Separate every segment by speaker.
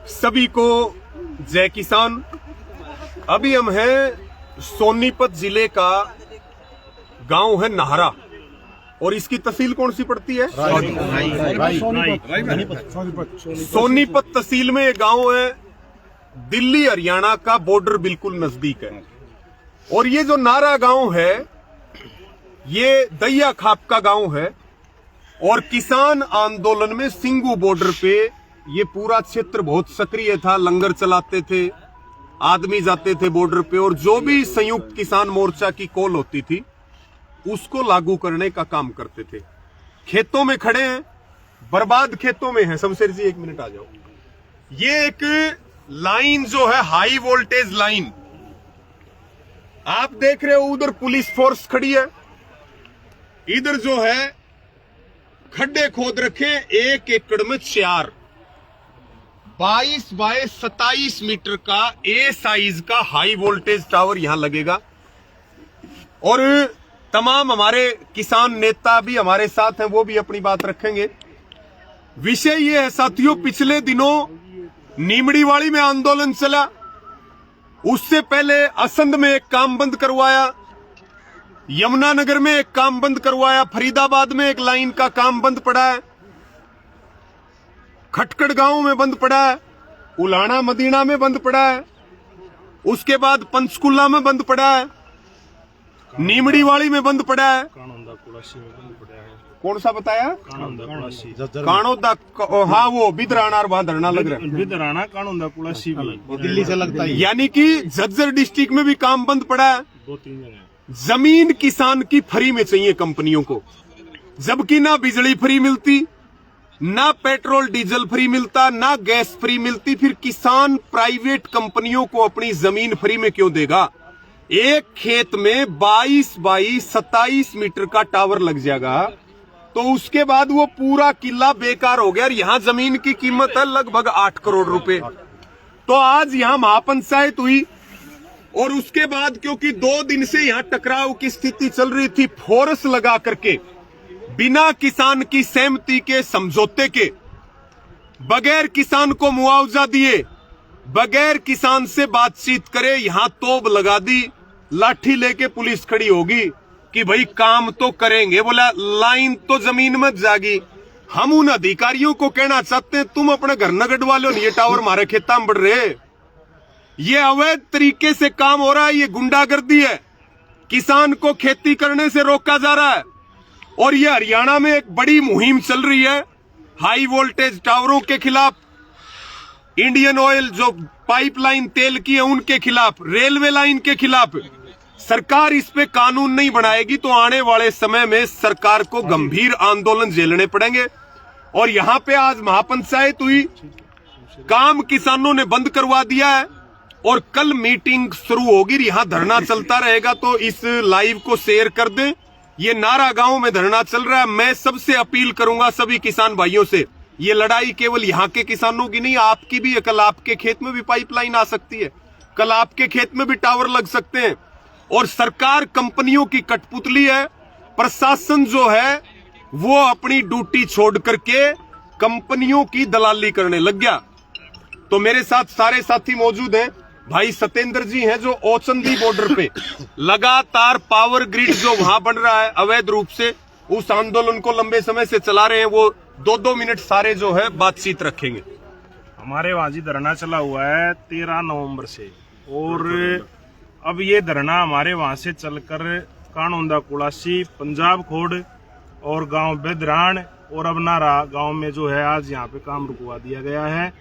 Speaker 1: सभी को जय किसान। अभी हम हैं सोनीपत जिले का गांव है नाहरा और इसकी तहसील कौन सी पड़ती है? सोनीपत तहसील में ये गांव है। दिल्ली हरियाणा का बॉर्डर बिल्कुल नजदीक है। और ये जो नाहरा गांव है ये दैया खाप का गांव है और किसान आंदोलन में सिंगू बॉर्डर पे ये पूरा क्षेत्र बहुत सक्रिय था। लंगर चलाते थे, आदमी जाते थे बॉर्डर पे और जो भी संयुक्त किसान मोर्चा की कॉल होती थी उसको लागू करने का काम करते थे। खेतों में खड़े हैं, बर्बाद खेतों में है। शमशेर जी 1 मिनट आ जाओ। ये एक लाइन जो है हाई वोल्टेज लाइन आप देख रहे हो। उधर पुलिस फोर्स खड़ी है, इधर जो है खड्डे खोद रखे 1 एकड़ में 4 22 बाय 27 मीटर का ए साइज का हाई वोल्टेज टावर यहां लगेगा। और तमाम हमारे किसान नेता भी हमारे साथ हैं, वो भी अपनी बात रखेंगे। विषय ये है साथियों, पिछले दिनों नीमड़ीवाड़ी में आंदोलन चला, उससे पहले असंध में एक काम बंद करवाया, यमुनानगर में एक काम बंद करवाया, फरीदाबाद में एक लाइन का काम बंद पड़ा है, खटकड़ गांव में बंद पड़ा है, उलाना मदीना में बंद पड़ा है, उसके बाद पंचकुला में बंद पड़ा है, नीमड़ीवाड़ी में बंद पड़ा है। कौन सा बताया? कानोदा। हाँ वो बिदराना और वहां धरना लग रहा है।
Speaker 2: बिदराना कानोदा कुलासी भी
Speaker 1: दिल्ली से लगता है। यानी कि झज्जर डिस्ट्रिक्ट में भी काम बंद पड़ा है।
Speaker 2: 2-3 जगह
Speaker 1: जमीन किसान की फ्री में चाहिए कंपनियों को, जबकि ना बिजली फ्री मिलती, ना पेट्रोल डीजल फ्री मिलता, ना गैस फ्री मिलती। फिर किसान प्राइवेट कंपनियों को अपनी जमीन फ्री में क्यों देगा? एक खेत में 22 बाई 27 मीटर का टावर लग जाएगा तो उसके बाद वो पूरा किला बेकार हो गया। और यहां जमीन की कीमत है लगभग 8 करोड़ रुपए। तो आज यहां महापंचायत हुई और उसके बाद क्योंकि 2 दिन से यहां टकराव की स्थिति चल रही थी, फोर्स लगा करके बिना किसान की सहमति के, समझौते के, बगैर किसान को मुआवजा दिए, बगैर किसान से बातचीत करे यहां तोप लगा दी। लाठी लेके पुलिस खड़ी होगी कि भाई काम तो करेंगे। बोला लाइन तो जमीन में जागी। हम उन अधिकारियों को कहना चाहते हैं तुम अपने घर न गढ़वा लो, ये टावर हमारे खेता में बढ़ रहे। ये अवैध तरीके से काम हो रहा है, ये गुंडागर्दी है। किसान को खेती करने से रोका जा रहा है। और ये हरियाणा में एक बड़ी मुहिम चल रही है हाई वोल्टेज टावरों के खिलाफ, इंडियन ऑयल जो पाइपलाइन तेल की है उनके खिलाफ, रेलवे लाइन के खिलाफ। सरकार इस पे कानून नहीं बनाएगी तो आने वाले समय में सरकार को गंभीर आंदोलन झेलने पड़ेंगे। और यहां पे आज महापंचायत हुई, काम किसानों ने बंद करवा दिया है और कल मीटिंग शुरू होगी, यहां धरना चलता रहेगा। तो इस लाइव को शेयर कर दें। ये नाहरा गांव में धरना चल रहा है। मैं सबसे अपील करूंगा सभी किसान भाइयों से, ये लड़ाई केवल यहाँ के किसानों की नहीं, आपकी भी है। कल आपके खेत में भी पाइपलाइन आ सकती है, कल आपके खेत में भी टावर लग सकते हैं। और सरकार कंपनियों की कठपुतली है। प्रशासन जो है वो अपनी ड्यूटी छोड़ करके कंपनियों की दलाली करने लग गया। तो मेरे साथ सारे साथी मौजूद हैं। भाई सतेंद्र जी हैं जो ओचंदी बॉर्डर पे लगातार पावर ग्रिड जो वहां बन रहा है अवैध रूप से, उस आंदोलन को लंबे समय से चला रहे हैं। वो 2-2 मिनट सारे जो है बातचीत रखेंगे।
Speaker 2: हमारे वहां जी धरना चला हुआ है 13 नवंबर से और अब ये धरना हमारे वहां से चलकर कानोदा कुलासी, पंजाब खोड़ और गांव बेदरान और अब नाहरा गांव में जो है आज यहाँ पे काम रुकवा दिया गया है।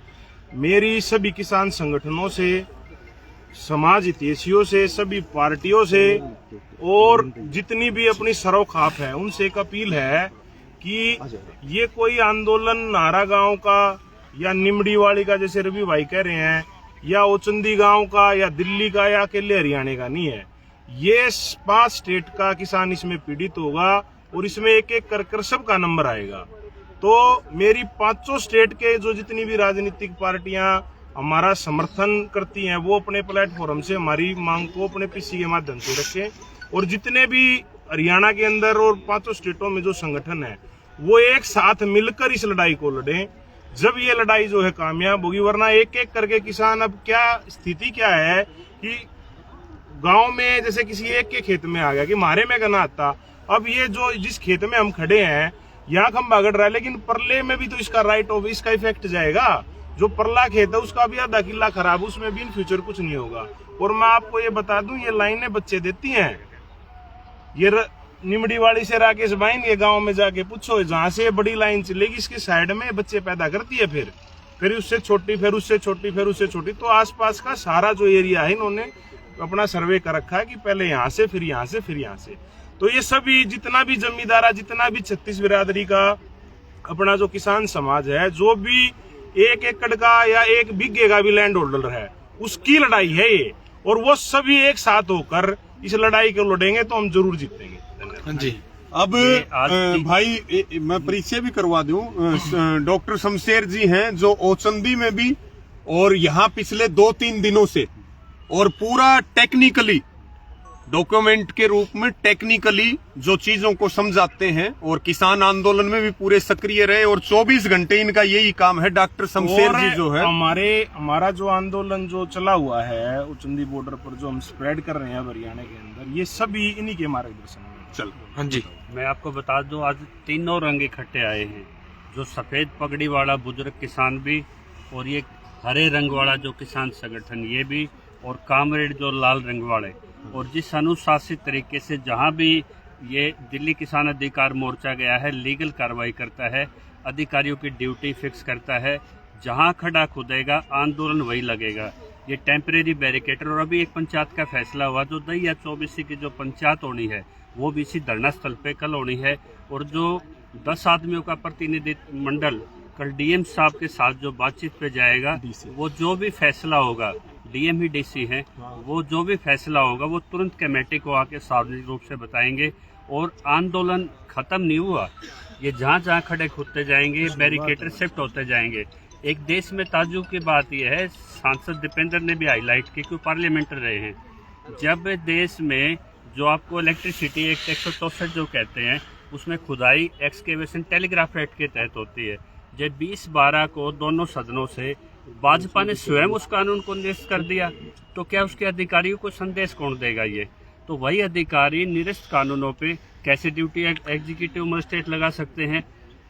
Speaker 2: मेरी सभी किसान संगठनों से, समाज हितैषियों से, सभी पार्टियों से और जितनी भी अपनी सरोखाप है उनसे एक अपील है कि ये कोई आंदोलन नाहरा गांव का या निमड़ीवाड़ी का जैसे रवि भाई कह रहे हैं, या ओचंदी गांव का या दिल्ली का या अकेले हरियाणा का नहीं है। ये 5 स्टेट का किसान इसमें पीड़ित होगा और इसमें एक एक कर सबका नंबर आएगा। तो मेरी 5 स्टेट के जो जितनी भी राजनीतिक पार्टियां हमारा समर्थन करती हैं वो अपने प्लेटफॉर्म से हमारी मांग को अपने पीसी के माध्यम से रखें। और जितने भी हरियाणा के अंदर और 5 स्टेटों में जो संगठन है वो एक साथ मिलकर इस लड़ाई को लड़ें, जब ये लड़ाई जो है कामयाब होगी। वरना एक एक करके किसान, अब क्या स्थिति क्या है कि गांव में जैसे किसी एक के खेत में आ गया कि मारे में गना आता, अब ये जो जिस खेत में हम खड़े हैं यहाँ खंभा गड़ रहा है, लेकिन परले में भी तो इसका राइट ऑफ इसका इफेक्ट जाएगा। जो परला खेत है उसका भी आधा किला खराब, उसमें भी इन फ्यूचर कुछ नहीं होगा। और मैं आपको ये बता दूं, ये लाइनें बच्चे देती हैं। ये निमड़ी वाली से राकेश भाई ये गांव में जाके पूछो, जहां से बड़ी लाइन चलेगी इसके साइड में बच्चे पैदा करती है, फिर उससे छोटी, फिर उससे छोटी, फिर उससे छोटी। तो आसपास का सारा जो एरिया है इन्होंने अपना सर्वे कर रखा है कि पहले यहाँ से, फिर यहाँ से, फिर यहाँ से। तो ये सभी जितना भी जमींदारा, जितना भी 36 बिरादरी का अपना जो किसान समाज है, जो भी 1 एकड़ का या 1 बीघे का भी लैंड होल्डर है, उसकी लड़ाई है ये। और वो सभी एक साथ होकर इस लड़ाई को लड़ेंगे तो हम जरूर जीतेंगे।
Speaker 1: जी। अब भाई मैं परिचय भी करवा दूं, डॉक्टर शमशेर जी हैं जो ओचंदी में भी और यहाँ पिछले 2-3 दिनों से और पूरा टेक्निकली डॉक्यूमेंट के रूप में टेक्निकली जो चीजों को समझाते हैं, और किसान आंदोलन में भी पूरे सक्रिय रहे और 24 घंटे इनका यही काम है। डॉक्टर शमशेर जी जो है,
Speaker 2: हमारा जो आंदोलन जो चला हुआ है उचंदी बॉर्डर पर, जो हम स्प्रेड कर रहे हैं हरियाणा के अंदर, ये सभी इन्हीं के मार्गदर्शन में।
Speaker 1: चल हाँ जी,
Speaker 3: मैं आपको बता दूं, आज तीनों रंग इकट्ठे आए हैं। जो सफेद पगड़ी वाला बुजुर्ग किसान भी, और ये हरे रंग वाला जो किसान संगठन ये भी, और कामरेड जो लाल रंग वाले। और जिस अनुशासित तरीके से जहां भी ये दिल्ली किसान अधिकार मोर्चा गया है, लीगल कार्रवाई करता है, अधिकारियों की ड्यूटी फिक्स करता है, जहां खड़ा खुदेगा आंदोलन वही लगेगा। ये टेम्परेरी बैरिकेटर, और अभी एक पंचायत का फैसला हुआ, जो दहिया 24 की जो पंचायत होनी है वो भी इसी धरना स्थल पे कल होनी है। और जो 10 आदमियों का प्रतिनिधित्व मंडल कल डीएम साहब के साथ जो बातचीत पे जाएगा, वो जो भी फैसला होगा, डीएम ही डीसी हैं, वो जो भी फैसला होगा वो तुरंत कमेटी को आके सार्वजनिक रूप से बताएंगे। और आंदोलन खत्म नहीं हुआ, ये जहाँ जहाँ खड़े खुदते जाएंगे, बैरिकेटर शिफ्ट होते जाएंगे। एक देश में ताज्जुब की बात यह है, सांसद दीपेंद्र ने भी हाईलाइट की, क्यों पार्लियामेंटर रहे हैं, जब देश में जो आपको इलेक्ट्रिसिटी एक्ट 164 जो कहते हैं, उसमें खुदाई एक्सकेवेशन टेलीग्राफ एक्ट के तहत होती है, जब 2012 को दोनों सदनों से भाजपा ने स्वयं उस कानून को निरस्त कर दिया, तो क्या उसके अधिकारियों को संदेश कौन देगा? ये तो वही अधिकारी निरस्त कानूनों पे कैसे ड्यूटी एग्जीक्यूटिव मजिस्ट्रेट लगा सकते हैं?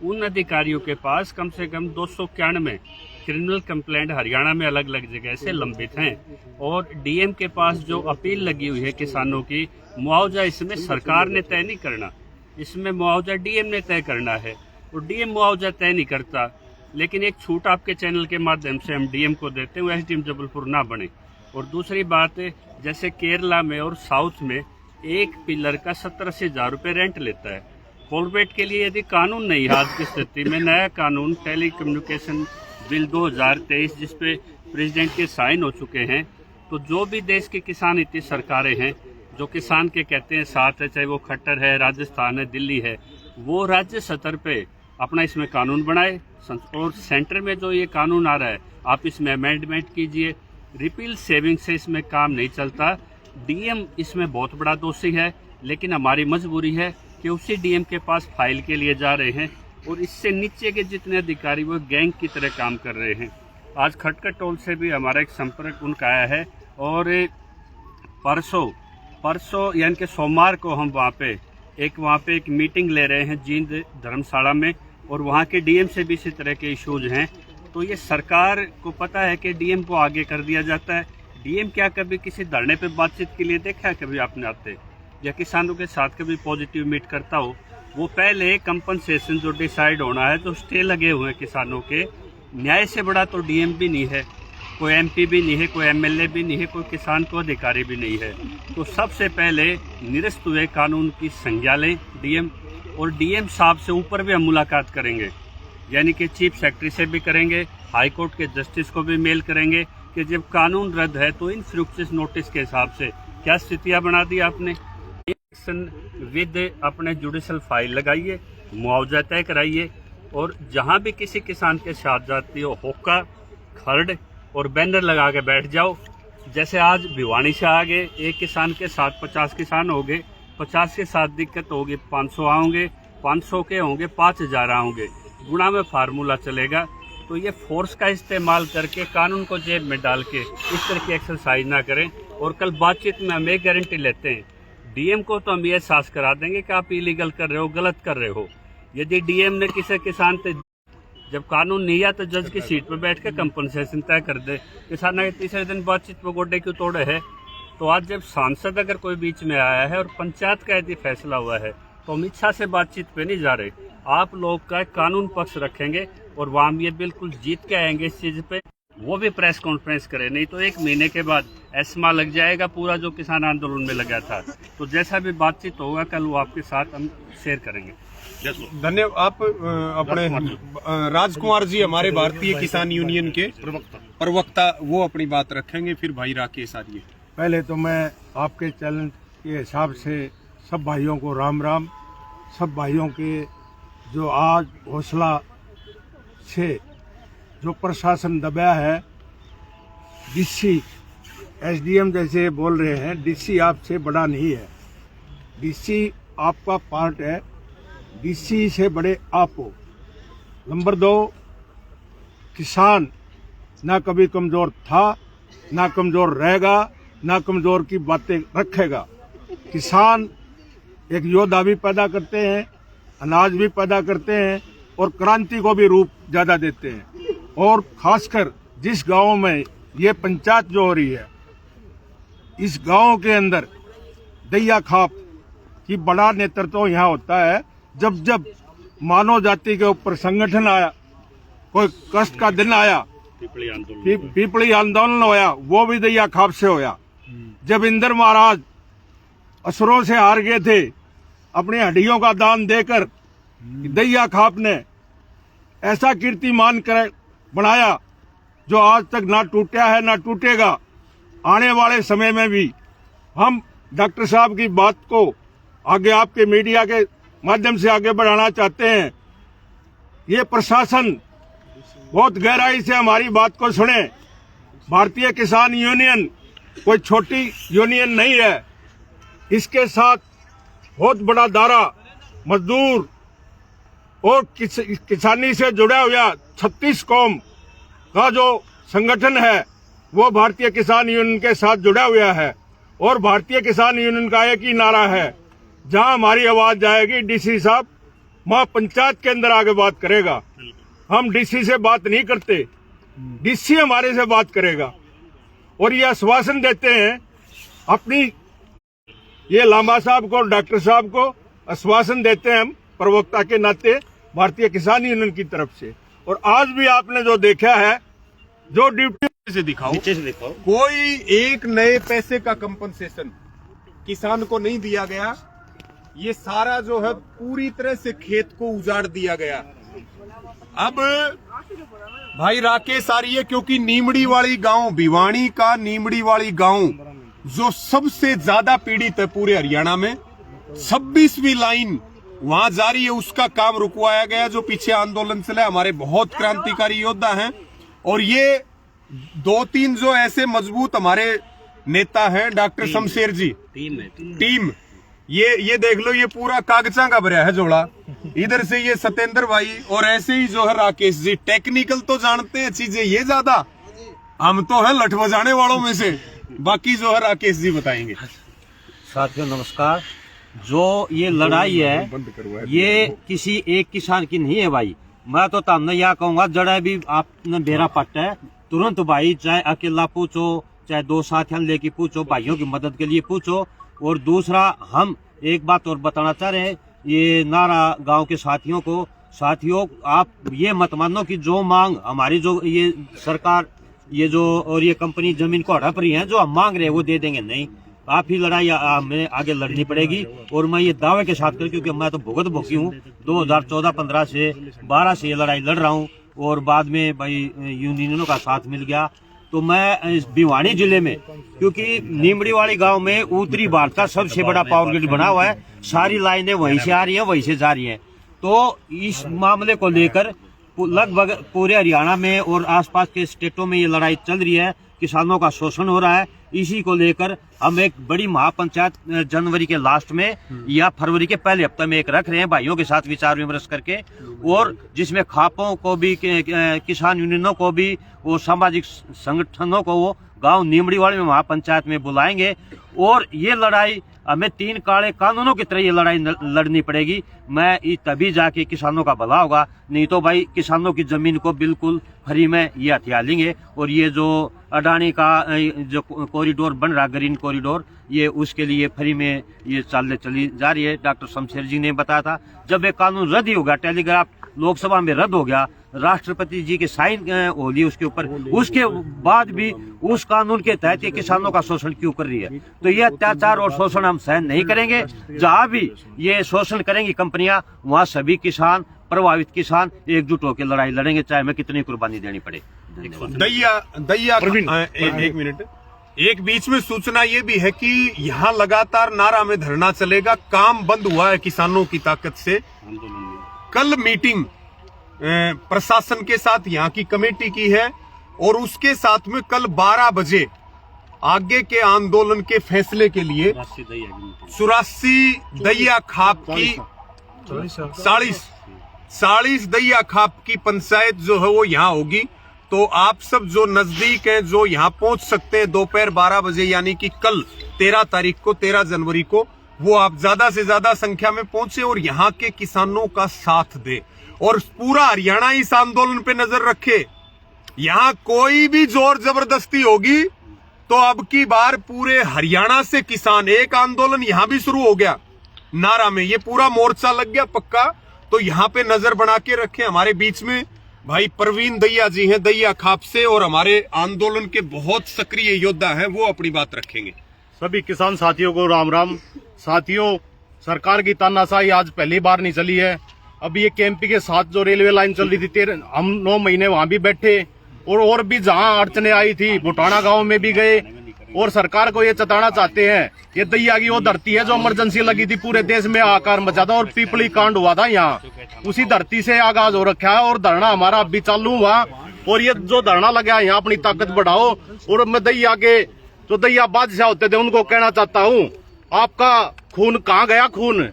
Speaker 3: उन अधिकारियों के पास कम से कम 291 क्रिमिनल कंप्लेंट हरियाणा में अलग अलग जगह से लंबित हैं। और डीएम के पास जो अपील लगी हुई है किसानों की, मुआवजा इसमें सरकार ने तय नहीं करना, इसमें मुआवजा डीएम ने तय करना है। और डीएम मुआवजा तय नहीं करता, लेकिन एक छूट आपके चैनल के माध्यम से हम डीएम को देते हैं, एसडीएम जबलपुर ना बने। और दूसरी बात, जैसे केरला में और साउथ में एक पिलर का 70-80 हज़ार रुपये रेंट लेता है। कोलबेट के लिए यदि कानून नहीं है आज की स्थिति में, नया कानून टेली कम्युनिकेशन बिल 2023 जिसपे प्रेसिडेंट के साइन हो चुके हैं, तो जो भी देश की किसान इतनी सरकारें हैं जो किसान के कहते हैं साथ है, चाहे वो खट्टर है, राजस्थान है, दिल्ली है, वो राज्य स्तर पे अपना इसमें कानून बनाए। और सेंटर में जो ये कानून आ रहा है, आप इसमें अमेंडमेंट कीजिए। रिपील सेविंग से इसमें काम नहीं चलता। डीएम इसमें बहुत बड़ा दोषी है, लेकिन हमारी मजबूरी है कि उसी डीएम के पास फाइल के लिए जा रहे हैं, और इससे नीचे के जितने अधिकारी वो गैंग की तरह काम कर रहे हैं। आज खटकर टोल से भी हमारा एक संपर्क उनका आया है, और परसों यानी कि सोमवार को हम वहाँ पे एक मीटिंग ले रहे हैं जींद धर्मशाला में, और वहाँ के डीएम से भी इसी तरह के इश्यूज हैं। तो ये सरकार को पता है कि डीएम को आगे कर दिया जाता है। डीएम क्या कभी किसी धरने पे बातचीत के लिए देखा है कभी आपने आते, या किसानों के साथ कभी पॉजिटिव मीट करता हो? वो पहले कंपनसेशन जो डिसाइड होना है, जो स्टे लगे हुए हैं किसानों के, न्याय से बड़ा तो डीएम भी नहीं है, कोई एमपी भी नहीं है, कोई एमएलए भी नहीं है, कोई किसान को अधिकारी भी नहीं है। तो सबसे पहले निरस्त हुए कानून की संज्ञा लें डीएम, और डीएम साहब से ऊपर भी हम मुलाकात करेंगे, यानी कि चीफ सेक्रेटरी से भी करेंगे, हाई कोर्ट के जस्टिस को भी मेल करेंगे कि जब कानून रद्द है तो इन फ्रूक्सिस नोटिस के हिसाब से क्या स्थितियां बना दी आपने। विद अपने जुडिशल फाइल लगाइए, मुआवजा तय कराइए, और जहां भी किसी किसान के साथ जाती हो होका, खर्ड और बैनर लगा के बैठ जाओ। जैसे आज भिवानी से आ गए, एक किसान के साथ 50 किसान हो गए, 50 के साथ दिक्कत होगी, 500 आओगे, 500 के होंगे 5000 होंगे, गुणा में फार्मूला चलेगा। तो ये फोर्स का इस्तेमाल करके कानून को जेब में डाल के इस तरह की एक्सरसाइज ना करें। और कल बातचीत में हम एक गारंटी लेते हैं, डीएम को तो हम ये एहसास करा देंगे कि आप इलीगल कर रहे हो, गलत कर रहे हो। यदि डीएम ने किसी किसान से जब कानून नहीं आया तो जज की सीट पर बैठ के कंपनसेशन तय कर दे, किसान के तीसरे दिन बातचीत में गोडे क्यों तोड़े है। तो आज जब सांसद अगर कोई बीच में आया है और पंचायत का यदि फैसला हुआ है तो हम इच्छा से बातचीत पे नहीं जा रहे। आप लोग का कानून पक्ष रखेंगे और वहाँ हम ये बिल्कुल जीत के आएंगे इस चीज पे। वो भी प्रेस कॉन्फ्रेंस करे, नहीं तो 1 महीने के बाद एस्मा लग जाएगा पूरा जो किसान आंदोलन में लगा था। तो जैसा भी बातचीत होगा कल वो आपके साथ हम शेयर करेंगे।
Speaker 1: धन्यवाद। आप अपने राजकुमार जी हमारे भारतीय किसान यूनियन के प्रवक्ता, वो अपनी बात रखेंगे, फिर भाई राकेश आर्य।
Speaker 4: पहले तो मैं आपके चैनल के हिसाब से सब भाइयों को राम राम। सब भाइयों के जो आज हौसला से जो प्रशासन दबाया है, डीसी एसडीएम जैसे बोल रहे हैं, डीसी आपसे बड़ा नहीं है, डीसी आपका पार्ट है, डीसी से बड़े आप हो। नंबर 2, किसान ना कभी कमज़ोर था, ना कमज़ोर रहेगा, ना कमज़ोर की बातें रखेगा। किसान एक योद्धा भी पैदा करते हैं, अनाज भी पैदा करते हैं और क्रांति को भी रूप ज़्यादा देते हैं। और खासकर जिस गांव में ये पंचायत जो हो रही है, इस गांव के अंदर दैया खाप की बड़ा नेतृत्व यहाँ होता है। जब जब मानव जाति के ऊपर संगठन आया, कोई कष्ट का दिन आया, पीपली आंदोलन होया, वो भी दैया खाप से होया। जब इंद्र महाराज असुरों से हार गए थे, अपनी हड्डियों का दान देकर दैया खाप ने ऐसा कीर्तिमान कर बनाया जो आज तक ना टूटा है ना टूटेगा। आने वाले समय में भी हम डॉक्टर साहब की बात को आगे आपके मीडिया के माध्यम से आगे बढ़ाना चाहते हैं। ये प्रशासन बहुत गहराई से हमारी बात को सुने। भारतीय किसान यूनियन कोई छोटी यूनियन नहीं है, इसके साथ बहुत बड़ा दायरा मजदूर और किसानी से जुड़ा हुआ 36 कौम का जो संगठन है वो भारतीय किसान यूनियन के साथ जुड़ा हुआ है। और भारतीय किसान यूनियन का एक ही नारा है, जहां हमारी आवाज जाएगी डीसी साहब वहां पंचायत के अंदर आगे बात करेगा। हम डीसी से बात नहीं करते, डीसी हमारे से बात करेगा। और ये आश्वासन देते हैं अपनी, ये लांबा साहब को और डॉक्टर साहब को आश्वासन देते हैं हम प्रवक्ता के नाते भारतीय किसान यूनियन की तरफ से। और आज भी आपने जो देखा है, जो ड्यूटी
Speaker 1: से दिखाओ, कोई एक नए पैसे का कंपनसेशन किसान को नहीं दिया गया। ये सारा जो है पूरी तरह से खेत को उजाड़ दिया गया। अब भाई राकेश आर्य, क्योंकि नीमड़ी वाली गांव, भिवानी का नीमड़ी वाली गांव जो सबसे ज्यादा पीड़ित है पूरे हरियाणा में, 26वीं लाइन वहां जारी है, उसका काम रुकवाया गया। जो पीछे आंदोलन चला, हमारे बहुत क्रांतिकारी योद्धा हैं और ये 2-3 जो ऐसे मजबूत हमारे नेता हैं, डॉक्टर शमशेर जी, टीम ये देख लो, ये पूरा कागजा का भरा है जोड़ा। इधर से ये सत्येंद्र भाई और ऐसे ही जो है राकेश जी, टेक्निकल तो जानते हैं चीजें, ये ज्यादा हम तो है लठ बजाने वालों में से। बाकी जो है राकेश जी बताएंगे।
Speaker 5: साथियों नमस्कार। जो ये लड़ाई है ये किसी एक किसान की नहीं है भाई। मैं तो तमने यह कहूंगा, जड़ा भी आपने बेरा पट्टा है तुरंत भाई, चाहे अकेला पूछो चाहे 2 साथियां लेके पूछो, भाइयों की मदद के लिए पूछो। और दूसरा, हम एक बात और बताना चाह रहे हैं ये नारा गांव के साथियों को, साथियों आप ये मत मानो कि जो मांग हमारी, जो ये सरकार ये जो और ये कंपनी जमीन को हड़प रही है, जो हम मांग रहे हैं वो दे देंगे नहीं। आप ही लड़ाई हमें आगे लड़नी पड़ेगी। और मैं ये दावे के साथ कर, क्योंकि मैं तो भुगत भोगी हूँ, 2014-15 से 12 से ये लड़ाई लड़ रहा हूँ और बाद में भाई यूनियनों का साथ मिल गया। तो मैं इस भिवानी जिले में, क्योंकि नीमड़ी वाली गांव में उत्तरी भारत का सबसे बड़ा पावर ग्रिड बना हुआ है, सारी लाइनें वहीं से आ रही हैं वहीं से जा रही हैं। तो इस मामले को लेकर लगभग पूरे हरियाणा में और आसपास के स्टेटों में ये लड़ाई चल रही है, किसानों का शोषण हो रहा है। इसी को लेकर हम एक बड़ी महापंचायत जनवरी के लास्ट में या फरवरी के पहले हफ्ते में एक रख रहे हैं भाइयों के साथ विचार विमर्श करके, और जिसमें खापों को भी किसान यूनियनों को भी वो सामाजिक संगठनों को वो गांव नीमड़ीवाड़ी में महापंचायत में बुलाएंगे। और ये लड़ाई हमें 3 काले कानूनों की तरह ये लड़ाई लड़नी पड़ेगी। मैं तभी जाके किसानों का भला होगा, नहीं तो भाई किसानों की जमीन को बिल्कुल फ्री में ये हथिया लेंगे। और ये जो अडानी का जो कॉरिडोर बन रहा ग्रीन कॉरिडोर, ये उसके लिए फ्री में ये चली जा रही है। डॉक्टर शमशेर जी ने बताया था जब ये कानून रद्द ही हो गया, टेलीग्राफ लोकसभा में रद्द हो गया, राष्ट्रपति जी के साइन होली उसके ऊपर, उसके बाद भी उस कानून के तहत ये किसानों का शोषण क्यों कर रही है। तो ये अत्याचार और शोषण हम सहन नहीं करेंगे। जहां भी ये शोषण करेंगी कंपनियां, वहां सभी किसान, प्रभावित किसान एकजुट होकर लड़ाई लड़ेंगे, चाहे हमें कितनी कुर्बानी देनी पड़े।
Speaker 1: दैया एक मिनट, एक बीच में सूचना ये भी है कि यहाँ लगातार नारा में धरना चलेगा, काम बंद हुआ है किसानों की ताकत से। कल मीटिंग प्रशासन के साथ यहाँ की कमेटी की है और उसके साथ में कल 12 बजे आगे के आंदोलन के फैसले के लिए 84 दैया खाप की 40 दैया खाप की पंचायत जो है वो यहाँ होगी। तो आप सब जो नजदीक हैं, जो यहाँ पहुंच सकते हैं दोपहर 12 बजे, यानी कि कल 13 तारीख को, 13 जनवरी को, वो आप ज्यादा से ज्यादा संख्या में पहुंचे और यहाँ के किसानों का साथ दे और पूरा हरियाणा इस आंदोलन पे नजर रखे। यहाँ कोई भी जोर जबरदस्ती होगी तो अब की बार पूरे हरियाणा से किसान, एक आंदोलन यहाँ भी शुरू हो गया, नारा में ये पूरा मोर्चा लग गया पक्का। तो यहाँ पे नजर बना के रखे। हमारे बीच में भाई प्रवीण दैया जी हैं दैया खाप से, और हमारे आंदोलन के बहुत सक्रिय योद्धा हैं, वो अपनी बात रखेंगे।
Speaker 6: सभी किसान साथियों को राम राम। साथियों, सरकार की तानाशाही आज पहली बार नहीं चली है। अभी ये केएमपी के साथ जो रेलवे लाइन चल रही थी, हम 9 महीने वहां भी बैठे और भी जहां अड़चने आई थी, भुटाना गांव में भी गए। और सरकार को ये चताना चाहते हैं, ये दैया की वो धरती है जो इमरजेंसी लगी थी, पूरे देश में आकार मचा था और पीपली कांड हुआ था यहाँ, उसी धरती से आगाज हो रखा है। और धरना हमारा अभी चालू हुआ और ये जो धरना लगा यहाँ अपनी ताकत बढ़ाओ। और मैं दैया के जो दैया बादशाह होते थे उनको कहना चाहता हूँ, आपका खून कहाँ गया? खून,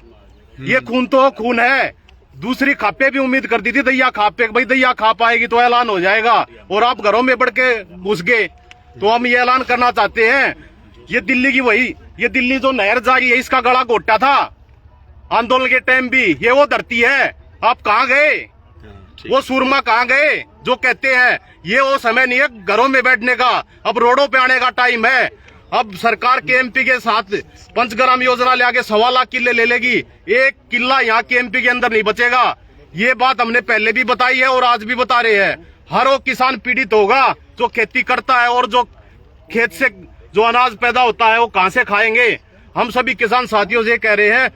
Speaker 6: ये खून तो खून है। दूसरी खापे भी उम्मीद करती थी दैया खापे, भाई दैया खाप आएगी तो ऐलान हो जाएगा, और आप घरों में बढ़ के घुस गए। तो हम ये ऐलान करना चाहते हैं, ये दिल्ली की वही, ये दिल्ली जो नहर जा रही है, इसका गला घोटा था आंदोलन के टाइम भी, ये वो धरती है। आप कहाँ गए? वो सूरमा कहाँ गए जो कहते हैं ये वो समय नहीं है घरों में बैठने का, अब रोडों पे आने का टाइम है। अब सरकार केएमपी के साथ पंचग्राम योजना ले आके 1.25 लाख किले ले लेगी, एक किला यहाँ केएमपी के अंदर नहीं बचेगा। ये बात हमने पहले भी बताई है और आज भी बता रहे हैं। हर वो किसान पीड़ित होगा जो खेती करता है, और जो खेत से जो अनाज पैदा होता है वो कहाँ से खाएंगे। हम सभी किसान साथियों से कह रहे हैं,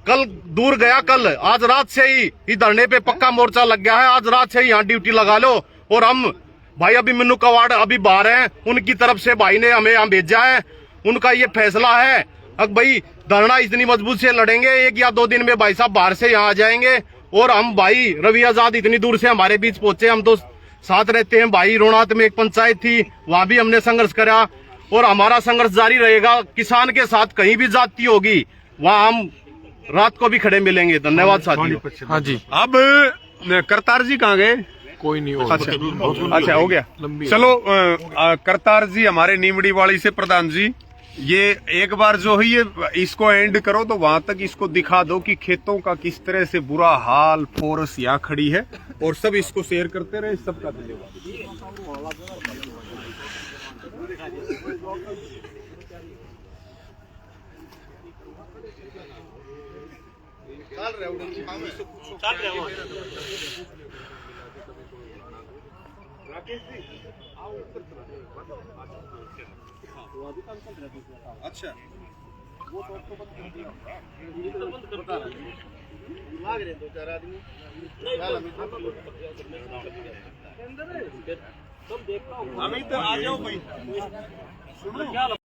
Speaker 6: कल दूर गया कल, आज रात से ही धरने पे पक्का मोर्चा लग गया है, आज रात से ही यहाँ ड्यूटी लगा लो। और हम भाई अभी मिन्नू कवाड़ अभी बाहर हैं, उनकी तरफ से भाई ने हमें यहाँ भेजा है, उनका ये फैसला है। अब भाई धरना इतनी मजबूत से लड़ेंगे, 1 या 2 दिन में भाई साहब बाहर से यहाँ आ जाएंगे। और हम भाई रवि आजाद इतनी दूर से हमारे बीच पहुंचे, हम तो साथ रहते हैं भाई। रोहनात में एक पंचायत थी, वहां भी हमने संघर्ष करा और हमारा संघर्ष जारी रहेगा। किसान के साथ कहीं भी जाती होगी वहां हम रात को भी खड़े मिलेंगे। धन्यवाद साथियों।
Speaker 1: हाँ जी, अब करतार जी कहाँ गए?
Speaker 7: कोई नहीं हो।
Speaker 1: अच्छा हो गया, चलो करतार जी हमारे नीमड़ी वाली से प्रधान जी, ये एक बार जो है ये इसको एंड करो तो वहां तक इसको दिखा दो कि खेतों का किस तरह से बुरा हाल, फोर्स यहाँ खड़ी है, और सब इसको शेयर करते रहे। सबका धन्यवाद। अच्छा अमित आ जाओ भाई।